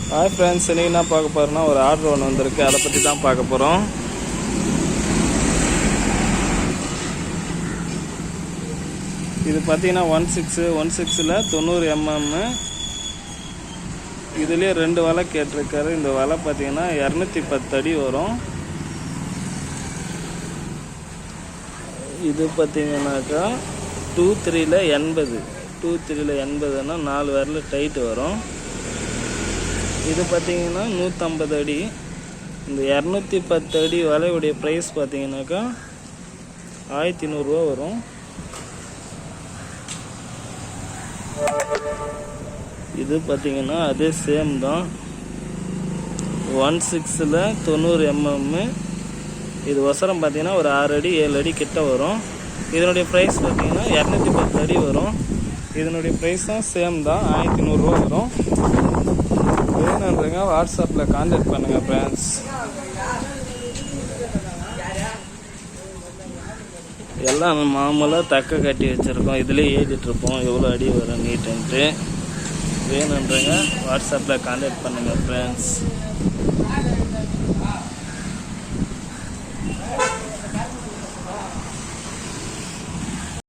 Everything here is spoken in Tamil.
ஹாய் ஃப்ரெண்ட்ஸ், இன்றைக்கி என்ன பார்க்க போகிறோன்னா ஒரு ஆர்டர் ஒன்று வந்திருக்கு. அதை பற்றி தான் பார்க்க போகிறோம். இது பார்த்தீங்கன்னா 16 90 mm. இதுலேயே 2 வலை கேட்டிருக்காரு. இந்த வலை பார்த்தீங்கன்னா 210 அடி வரும். இது பார்த்தீங்கன்னாக்கா 2-3ல் 80. 2-3ல் 80ன்னா 4 விரல் டைட்டு வரும். இது பார்த்தீங்கன்னா 150 அடி. இந்த 210 அடி வலையுடைய ப்ரைஸ் பார்த்தீங்கன்னாக்கா 1100 ரூபா வரும். இது பார்த்தீங்கன்னா அதே சேம் தான், 16ல் 90 mm. இது ஒசரம் பார்த்தீங்கன்னா ஒரு 6 அடி 7 அடி கிட்ட வரும். இதனுடைய ப்ரைஸ் பார்த்தீங்கன்னா 210 அடி வரும். இதனுடைய ப்ரைஸும் சேம் தான், 1100 ரூபா வரும். வேணுன்றங்க வாட்ஸ்அப்பில் கான்டாக்ட் பண்ணுங்கள் ஃப்ரெண்ட்ஸ். எல்லாம் மாமூலாக தக்க கட்டி வச்சுருக்கோம். இதிலே எழுதிட்டுருப்போம் எவ்வளோ அடி வரும் நீட்டுன்ட்டு. வேணுன்றங்க வாட்ஸ்அப்பில் கான்டாக்ட் பண்ணுங்கள் ஃப்ரெண்ட்ஸ்.